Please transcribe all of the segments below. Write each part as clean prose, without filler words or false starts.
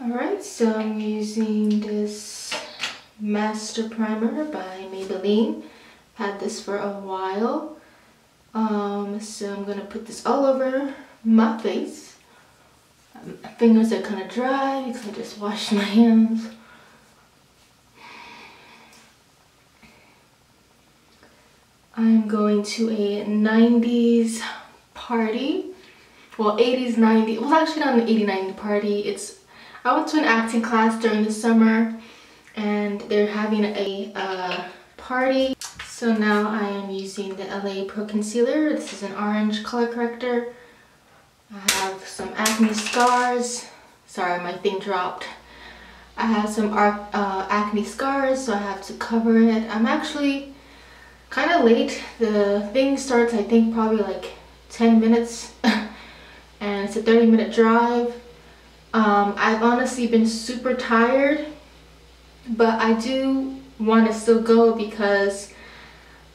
Alright, so I'm using this Master Primer by Maybelline. Had this for a while. So I'm gonna put this all over my face. My fingers are kind of dry because I just washed my hands. I'm going to a 90s party. Well, 80s, 90s. It was actually not an 80-90 party. I went to an acting class during the summer and they're having a party. So now I am using the LA Pro Concealer. This is an orange color corrector. I have some acne scars. Sorry, my thing dropped. I have some acne scars, so I have to cover it. I'm actually kind of late. The thing starts, I think, probably like 10 minutes. And it's a 30-minute drive. I've honestly been super tired, but I do want to still go because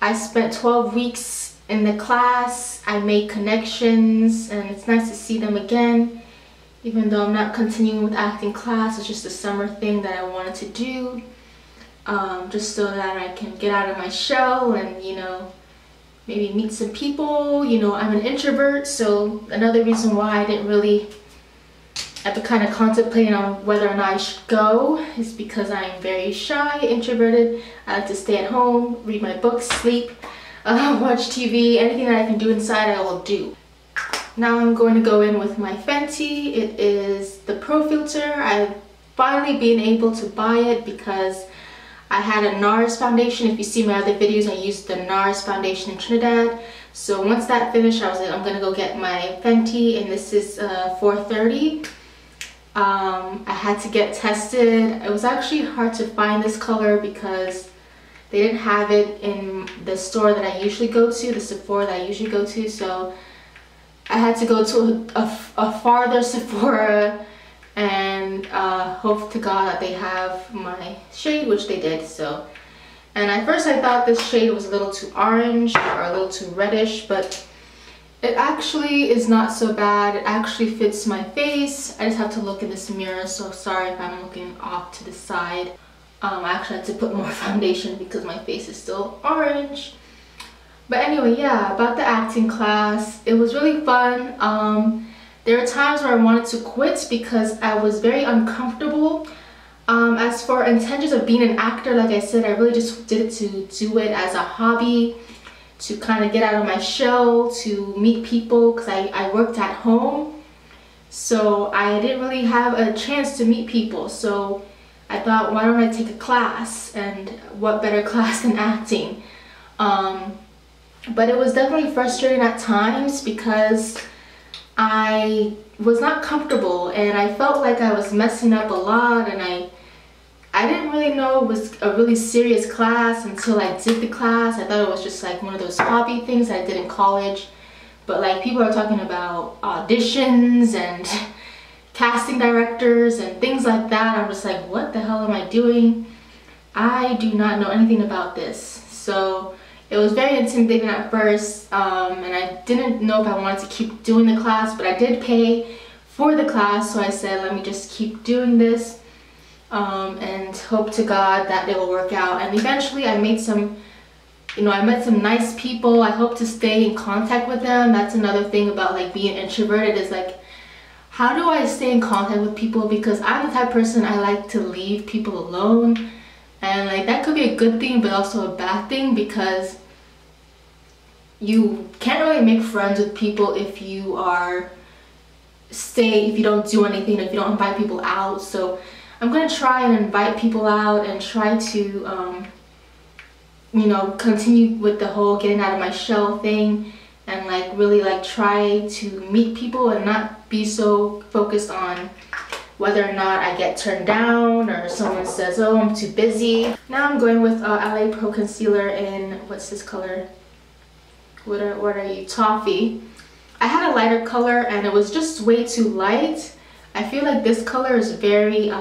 I spent 12 weeks in the class. I made connections and it's nice to see them again. Even though I'm not continuing with acting class, it's just a summer thing that I wanted to do. Just so that I can get out of my shell and, you know, maybe meet some people. You know, I'm an introvert, so another reason why I've been kind of contemplating on whether or not I should go is because I'm very shy, introverted. I like to stay at home, read my books, sleep, watch TV, anything that I can do inside I will do. Now I'm going to go in with my Fenty. It is the Pro Filter. I've finally been able to buy it because I had a NARS foundation. If you see my other videos, I used the NARS foundation in Trinidad. So once that finished, I was like, I'm gonna go get my Fenty, and this is 430. I had to get tested. It was actually hard to find this color because they didn't have it in the store that I usually go to, the Sephora that I usually go to. So I had to go to a farther Sephora and hope to God that they have my shade, which they did. So, and at first I thought this shade was a little too orange or a little too reddish, but it actually is not so bad. It actually fits my face. I just have to look in this mirror, so sorry if I'm looking off to the side. I actually had to put more foundation because my face is still orange. But anyway, yeah, about the acting class, it was really fun. There were times where I wanted to quit because I was very uncomfortable. As for intentions of being an actor, like I said, I really just did it to do it as a hobby, to kind of get out of my shell, to meet people, because I worked at home. So I didn't really have a chance to meet people. So I thought, why don't I take a class? And what better class than acting? But it was definitely frustrating at times because I was not comfortable and I felt like I was messing up a lot, and I didn't really know it was a really serious class until I did the class. I thought it was just like one of those hobby things I did in college. But like, people are talking about auditions and casting directors and things like that. I'm just like, what the hell am I doing? I do not know anything about this. So it was very intimidating at first, and I didn't know if I wanted to keep doing the class, but I did pay for the class, so I said, let me just keep doing this, and hope to God that it will work out. And eventually I made some, I met some nice people. I hope to stay in contact with them. That's another thing about like being introverted, is like, how do I stay in contact with people? Because I'm the type of person, I like to leave people alone. And like, that could be a good thing, but also a bad thing, because you can't really make friends with people if you don't do anything, if you don't invite people out. So I'm gonna try and invite people out and try to, continue with the whole getting out of my shell thing, and like really like try to meet people and not be so focused on whether or not I get turned down or someone says, oh, I'm too busy. Now I'm going with LA Pro Concealer in, what's this color? What are you? Toffee. I had a lighter color and it was just way too light. I feel like this color is very,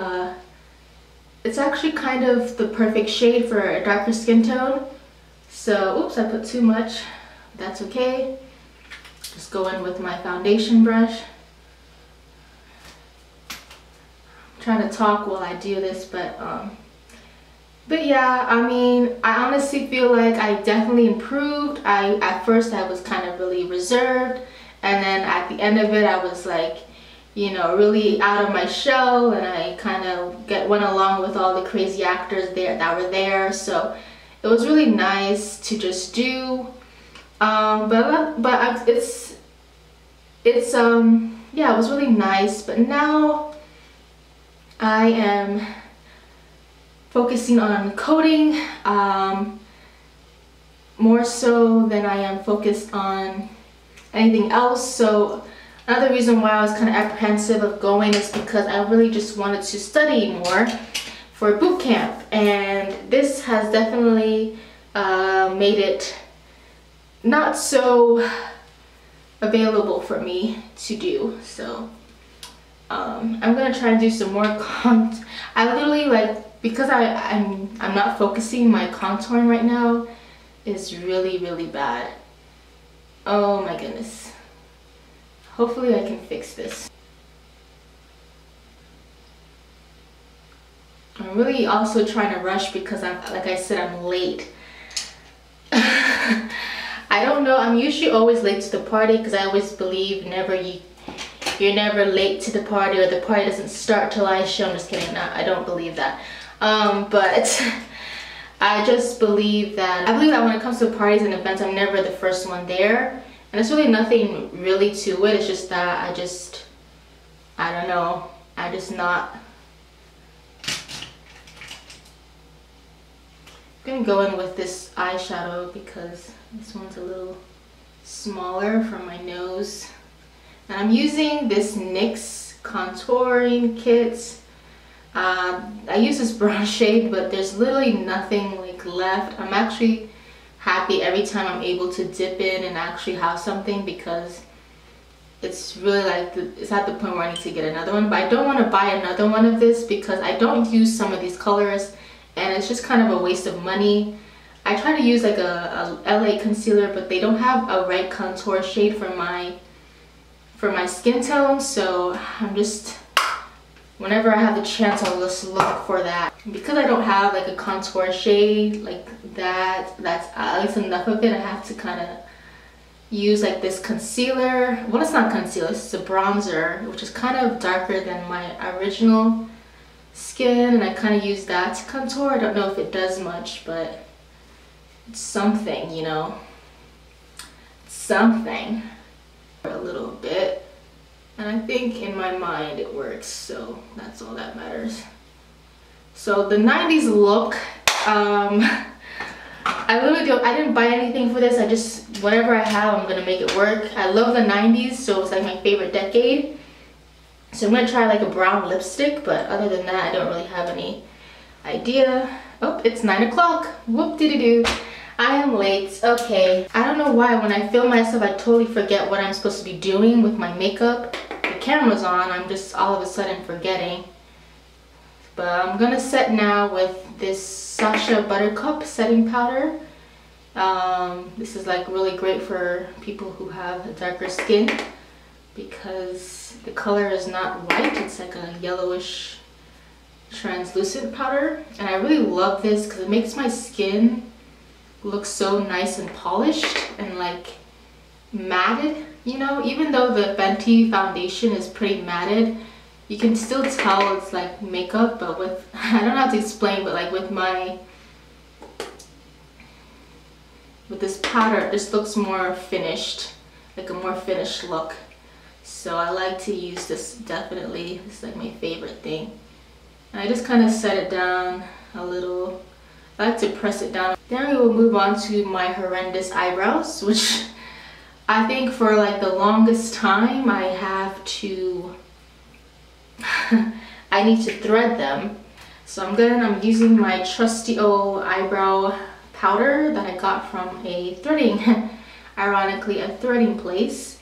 it's actually kind of the perfect shade for a darker skin tone. So, oops, I put too much. That's okay. Just go in with my foundation brush. trying to talk while I do this, but yeah, I mean, I honestly feel like I definitely improved. At first I was kind of really reserved, and then at the end of it I was like, you know, really out of my shell, and I kind of went along with all the crazy actors there that were there. So it was really nice to just do. Yeah, it was really nice. But now I am focusing on coding more so than I am focused on anything else. So another reason why I was kind of apprehensive of going is because I really just wanted to study more for boot camp, and this has definitely made it not so available for me to do. So I'm gonna try and do some more I literally, like, because I'm not focusing, my contouring right now is really bad. Oh my goodness. Hopefully I can fix this. I'm really also trying to rush because like I said, I'm late. I don't know, I'm usually always late to the party because I always believe you're never late to the party, or the party doesn't start till I show. I'm just kidding, I don't believe that. But I just believe that, when it comes to parties and events, I'm never the first one there. And there's really nothing really to it. It's just that I don't know, I'm gonna go in with this eyeshadow because this one's a little smaller for my nose. And I'm using this NYX contouring kit. I use this brown shade, but there's literally nothing like left. I'm actually happy every time I'm able to dip in and actually have something, because it's really like it's at the point where I need to get another one. But I don't want to buy another one of this because I don't use some of these colors, and it's just kind of a waste of money. I try to use like a LA concealer, but they don't have a right contour shade for my skin tone, so I'm just, whenever I have the chance, I'll just look for that. Because I don't have like a contour shade like that's at least enough of it, I have to kind of use like this concealer. Well, it's not concealer, it's a bronzer, which is kind of darker than my original skin, and I kind of use that to contour. I don't know if it does much, but it's something, you know, something. A little bit, and I think in my mind it works, so that's all that matters. So the 90s look, I didn't buy anything for this. I just, whatever I have, I'm gonna make it work. I love the 90s, so it's like my favorite decade. So I'm gonna try like a brown lipstick, but other than that, I don't really have any idea. Oh, it's 9 o'clock. Whoop-de-doo-doo. I am late. Okay. I don't know why when I film myself, I totally forget what I'm supposed to be doing with my makeup. The camera's on, I'm just all of a sudden forgetting. But I'm gonna set now with this Sacha Buttercup setting powder. This is like really great for people who have darker skin because the color is not white, it's like a yellowish translucent powder. And I really love this because it makes my skin look so nice and polished and like matted, you know. Even though the Fenty foundation is pretty matted, you can still tell it's like makeup. But with, I don't know how to explain, but like with this powder, it just looks more finished, like a more finished look. So I like to use this, definitely. It's like my favorite thing. And I just kind of set it down a little. I like to press it down. Then we will move on to my horrendous eyebrows, which I think for like the longest time I have to, I need to thread them. So I'm using my trusty old eyebrow powder that I got from a threading, ironically, a threading place.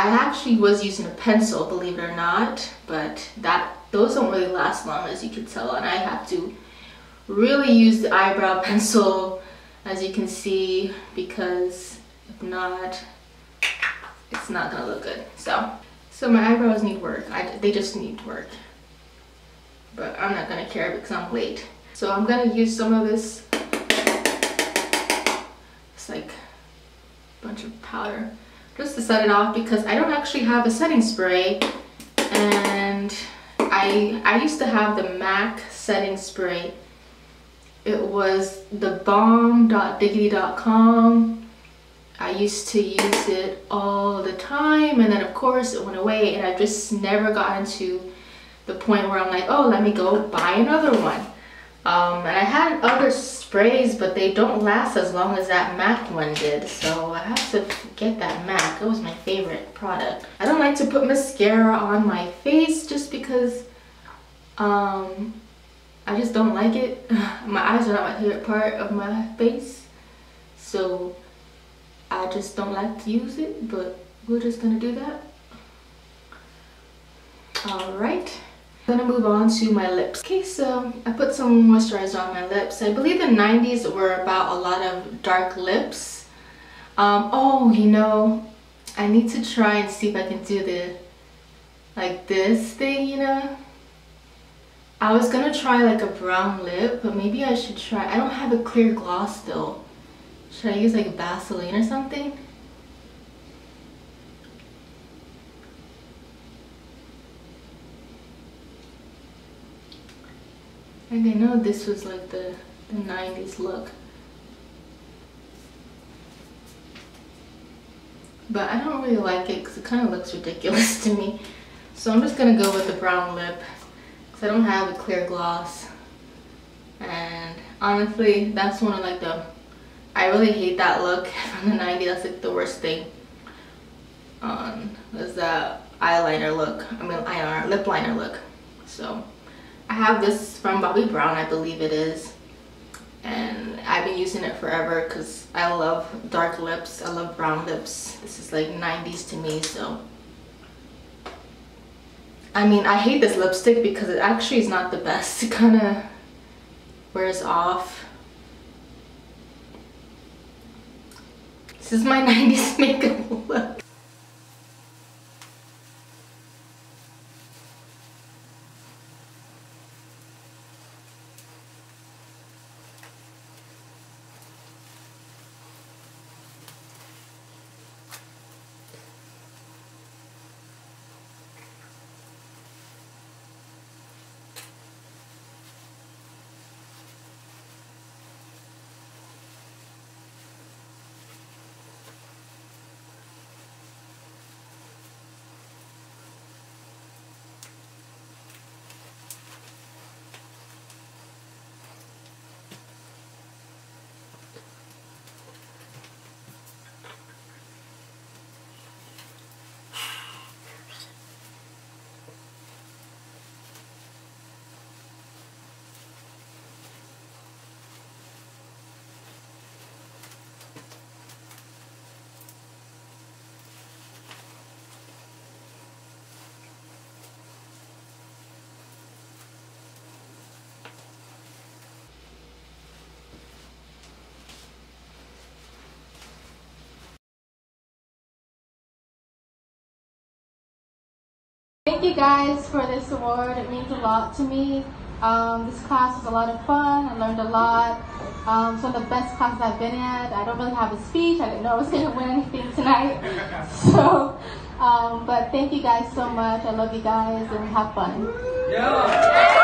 I actually was using a pencil, believe it or not, but those don't really last long, as you can tell, and I have to really use the eyebrow pencil, as you can see, because if not, it's not gonna look good. So my eyebrows need work. They just need work. But I'm not gonna care because I'm late. So I'm gonna use some of this. It's like a bunch of powder just to set it off because I don't actually have a setting spray. And I used to have the MAC setting spray. It was the bomb.diggity.com. I used to use it all the time, and then of course it went away, and I've just never gotten to the point where I'm like, oh, let me go buy another one. And I had other sprays, but they don't last as long as that MAC one did, so I have to get that MAC. It was my favorite product. I don't like to put mascara on my face just because I just don't like it. My eyes are not my favorite part of my face, so I just don't like to use it, but we're just gonna do that. Alright, I'm gonna move on to my lips. Okay, so I put some moisturizer on my lips. I believe the 90s were about a lot of dark lips. Oh, you know, I need to try and see if I can do the, like this thing, you know? I was gonna try like a brown lip, but maybe I should try, I don't have a clear gloss though. Should I use like Vaseline or something? Like I know this was like the 90s look. But I don't really like it because it kind of looks ridiculous to me. So I'm just gonna go with the brown lip because I don't have a clear gloss. And honestly, that's one of like the, I really hate that look from the 90s. That's like the worst thing. Was that eyeliner look. I mean eyeliner, lip liner look. So I have this from Bobbi Brown, I believe it is. And I've been using it forever because I love dark lips. I love brown lips. This is like 90s to me, so. I mean, I hate this lipstick because it actually is not the best. It kind of wears off. This is my 90s makeup look. Thank you guys for this award. It means a lot to me. This class was a lot of fun. I learned a lot. It's one of the best classes I've been at. I don't really have a speech. I didn't know I was going to win anything tonight. So, but thank you guys so much. I love you guys and have fun. Yeah.